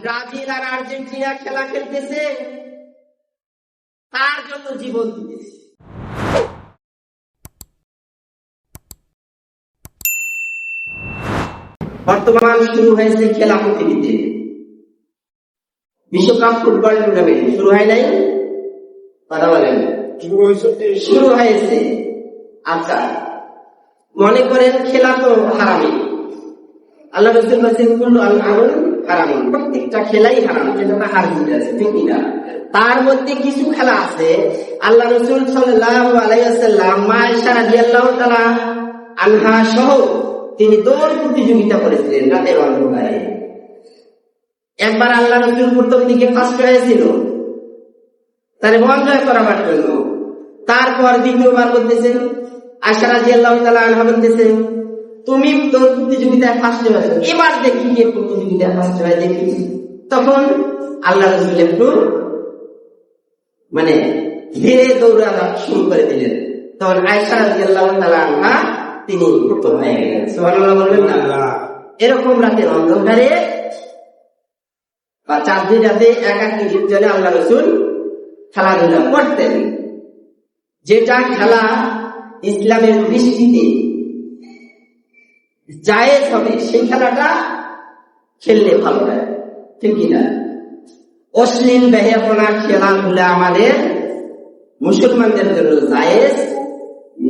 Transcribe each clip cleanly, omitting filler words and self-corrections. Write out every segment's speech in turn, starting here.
Brazil আর Argentina খেলা খেলতেছে, তার জন্য জীবন দিতেছে। বর্তমান শুরু হয়েছে খেলা পৃথিবীতে, বিশ্বকাপ ফুটবল টুর্নামেন্ট শুরু হয় নাই? কথা বলেন, শুরু হয়েছে। আচ্ছা, মনে করেন খেলা তো হারামি, আল্লাহ রাসূল বলেছেন কুল্লু আল আমল হারাম, প্রত্যেকটা খেলাই হারাম, যেটা হার জিত আছে, ঠিক না? তার মধ্যে কিছু খেলা আছে আল্লাহ রাসূল সাল্লাল্লাহু আলাইহি ওয়াসাল্লাম মা আয়েশা রাদিয়াল্লাহু তাআলা আনহা সহ তিনি দৌড় প্রতিযোগিতা করেছিলেন রাতের অন্ধকারে। একবার আল্লাহ রাসূল প্রথম দিকে ফার্স্ট হয়েছিল তার মন জয় করাবার জন্য, তারপর দ্বিতীয়বার বলতেছেন আয়েশা রাদিয়াল্লাহু তাআলা আনহা বলতেছেন তুমি দৌড় প্রতিযোগিতায় ফার্স্ট হয়েছো, এবার দেখি কে প্রতিযোগিতায় ফার্স্ট হয় দেখি। তখন আল্লাহ রাসূল একটু ধীরে দৌড়ানো শুরু করে দিলেন। তখন আয়েশা রাদিয়াল্লাহু তাআলা আনহা তিনি প্রথম হয়ে গেলেন। সুবহানাল্লাহ বলবেন না? এরকম রাতের অন্ধকারে বা চাঁদনি রাতে একাকী নির্জনে আল্লাহ রাসূল খেলাধুলা করতেন। যেটা খেলা ইসলামের দৃষ্টিতে জায়েজ হবে সেই খেলাটা খেললে ভালো হয়, ঠিক কিনা? অশ্লীল বেহায়াপনার খেলাধুলা আমাদের মুসলমানদের জন্য জায়েজ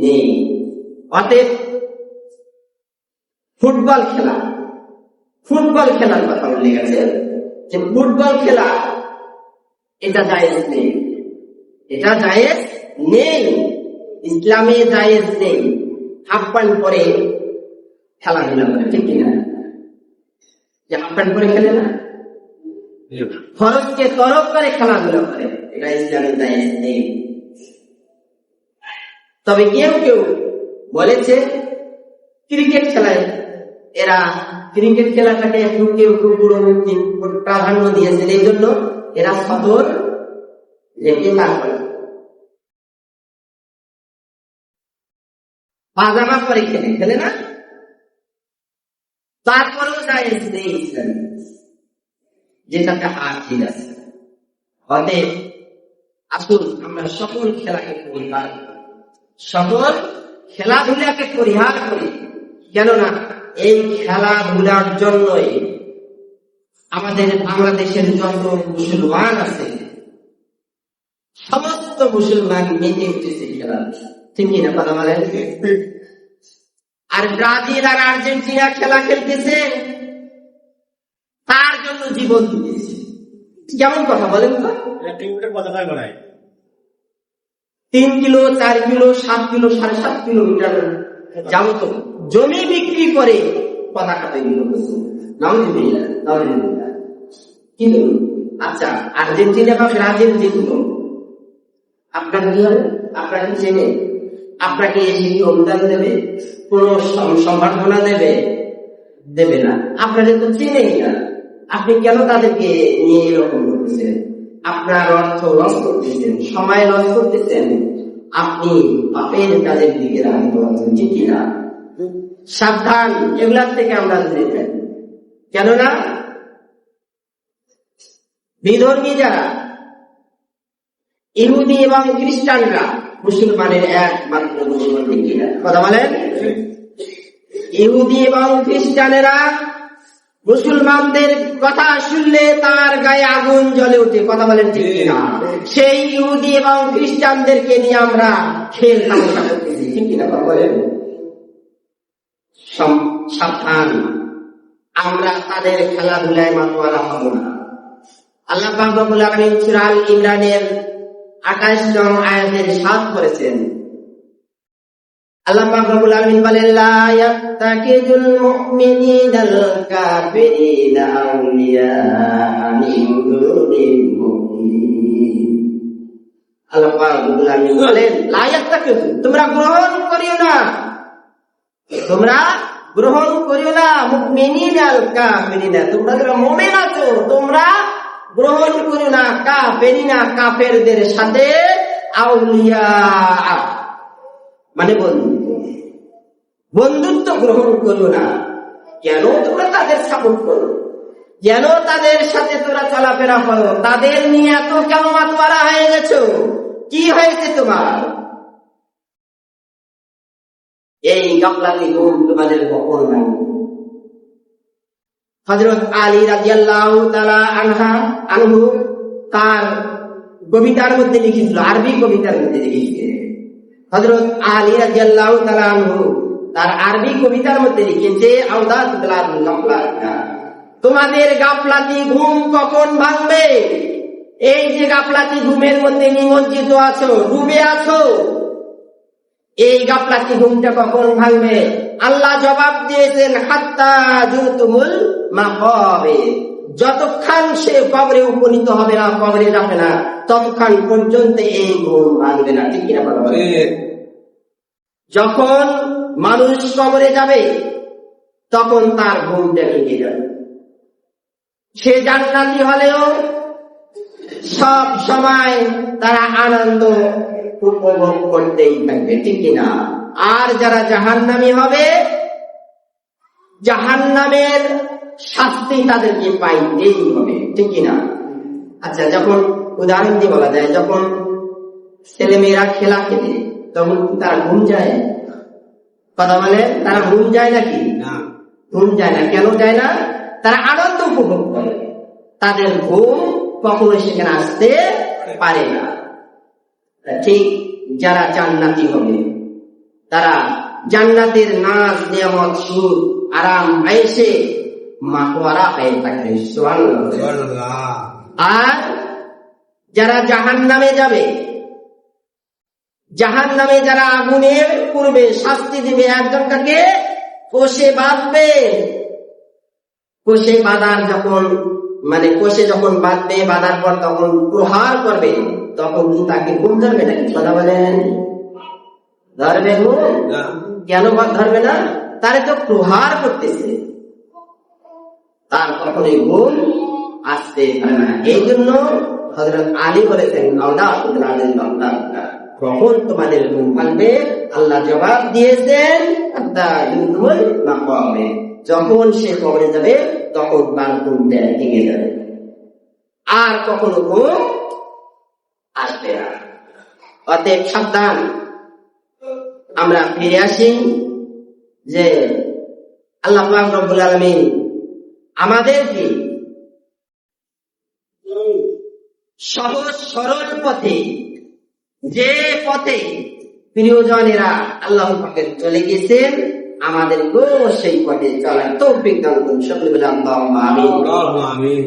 নেই। অতএব ফুটবল খেলার কথা উল্লেখ আছে যে ফুটবল খেলা এটা জায়েজ নেই, এটা জায়েজ নেই, ইসলামে জায়েজ নেই। হাফ প্যান্ট পরে খেলাধুলা করে, ঠিক কিনা? যে হাফ প্যান্ট পরে খেলে না, ফরজকে তরক করে খেলাধুলা করে, এটা ইসলামে জায়েজ নেই। তবে কেউ কেউ বলেছে ক্রিকেট খেলায়, এরা ক্রিকেট খেলাটাকে একটু কেউ পুরোমুখী প্রাধান্য দিয়েছেন, এই জন্য এরা সদর লেগে কাজ করে, পাজামা পরে খেলে না, তারপরেও জায়েজ নেই ইসলামে, যেটাতে হার ঠিক আছে। অতএব আসুন আমরা সকল খেলাধুলাকে পরিহার করি, কেননা এই খেলাধুলার জন্যই আমাদের বাংলাদেশের যত মুসলমান আছে সমস্ত মুসলমান মেতে উঠেছে খেলা, ঠিক কিনা? কথা বলেন। আর ব্রাজিল আর আর্জেন্টিনা খেলা খেলতেছে, তার জন্য জীবন দিতেছে। কেমন কথা বলেন তো? 3 কিলো 4 কিলো 7 কিলো 7.5 কিলোমিটার যাবত জমি বিক্রি করে পতাকা তৈরি করতেছে। কিন্তু আচ্ছা, আর্জেন্টিনা বা ব্রাজিল জিতলো, আপনার কি হবে? আপনাকে চেনে? আপনাকে এসে অনুদান দেবে? কোন সম্বর্ধনা দেবে না। আপনাদের তো চেনেই না, আপনি কেন তাদেরকে নিয়ে এরকম করতেছেন? আপনার অর্থ লস করতেছেন, সময় লস করতেছেন, আপনি পাপের কাজের দিকে রাখতে পারছেন, ঠিক কিনা? সাবধান, এগুলার থেকে আমরা দূরে থাকি। কেননা বিধর্মী যারা ইহুদি এবং খ্রিস্টানরা মুসলমানের একমাত্র দুশমন, ঠিক কিনা? কথা বলেন। ইহুদি এবং খ্রিস্টানেরা মুসলমানদের কথা শুনলে তার গায়ে আগুন জ্বলে ওঠে, কথা বলেন, ঠিক কিনা? সেই ইহুদি এবং খ্রিস্টানদেরকে নিয়ে আমরা খেল তামাশা করতেছি, ঠিক কিনা? কথা বলেন। সাবধান, আমরা তাদের খেলাধুলায় মাতোয়ারা হব না। আল্লাহ পাক রব্বুল আলামিন সূরা আল ইমরানের 28 নং আয়াতের 7 করেছেন। আল্লাহ পাক রব্বুল আলামিন বলেন লা ইয়াত্তাকিদুল মুমিনুনাল কাফিরিনা আউলিয়া মিন দুনিল মুমিনিন। আল্লাহ পাক রব্বুল আলামিন বলেন লা ইয়াত্তাকিদু, তোমরা গ্রহণ করিও না মুমিনুনাল কাফিরিনা, তোমরা যারা মুমিন আছো তোমরা গ্রহণ করিও না কাফিরিনা, কাফেরদের সাথে আউলিয়া, বন্ধুত্ব গ্রহণ করো না। কেন তোমরা তাদের সাপোর্ট করো? কেন তাদের সাথে চলাফেরা করো, তাদের নিয়ে এত কেন মাতওয়ারা হয়ে গেছো? কি হয়েছে তোমার? এই গাফলাতি ঘুম তোমাদের কখন ভাঙবে? হযরত আলী রাদিয়াল্লাহু তাআলা আনহু তার কবিতার মধ্যে লিখেছিল, আরবি কবিতার মধ্যে লিখেছিলেন। হযরত আলী রাদিয়াল্লাহু তাআলা আনহু তার আরবি কবিতার মধ্যে লিখেছে, তোমাদের গাফলাতি ঘুম কখন ভাঙবে? এই যে গাফলাতি ঘুমের মধ্যে নিমজ্জিত আছো, ডুবে আছো, এই গাফলাতি ঘুমটা কখন ভাঙবে? আল্লাহ জবাব দিয়েছেন, হাত্তা জুরতুমুল মাকাবির, যতক্ষণ সে কবরে উপনীত হবে না, কবরে যাবে না, ততক্ষণ পর্যন্ত এই ঘুম ভাঙবে না। ঠিক কিনা বলো? যখন মানুষ কবরে যাবে তখন তার ঘুমটা ভেঙে যাবে। সে জান্নাতি হলেও সব সময় তারা আনন্দ উপভোগ করতেই থাকবে। ঠিক কিনা? আর যারা জাহান্নামী হবে, জাহান্নামের শাস্তি তাদেরকে পাইতেই হবে। ঠিক কিনা? আচ্ছা, যখন উদাহরণ দিয়ে বলা যায়, যখন ছেলেমেয়েরা খেলা খেলে তখন তারা ঘুম যায়? কথা বলে, তারা ঘুম যায় নাকি? ঘুম যায় না। কেন যায় না? তারা আনন্দ উপভোগ করে, তাদের ঘুম কখনো সেখানে আসতে পারে না। ঠিক যারা জান্নাতি হবে, তারা জান্নাতের নাজ নিয়ামত সুখ আরাম আয়েশে মাতোয়ারা হয়ে থাকে। সুবহানাল্লাহ। আর যারা জাহান্নামে যাবে, জাহান্নামে যারা আগুনের পূর্বে শাস্তি দিবে, একজনটাকে কোষে বাঁধবে। কোষে বাঁধার যখন কোষে যখন বাঁধবে, বাঁধার পর তখন প্রহার করবে, তখন তাকে ঘুম ধরবে নাকি? কথা বলেন, ধরবে ঘুম? কেন ধরবে না? তারে তো প্রহার করতেছে, তার কখনোই ঘুম আসতে পারে না। এই জন্য হযরত আলী বলেছেন, কখন তোমাদের ঘুম ভাঙবে? আল্লাহ জবাব দিয়েছেন, যখন সে কবরে যাবে তখন তার ঘুমটা ভেঙে যাবে, আর কখনো ঘুম আসবে না। অতএব সাবধান। আমরা ফিরে আসি যে আল্লাহ পাক রব্বুল আলামিন আমাদেরকে সহজ সরল পথে, যে পথে প্রিয়জনেরা আল্লাহ পাকের চলে গেছেন, আমাদেরকেও সেই পথে চলার তৌফিক দান করুন। সকলে বলে আল্লাহুম্মা আমিন।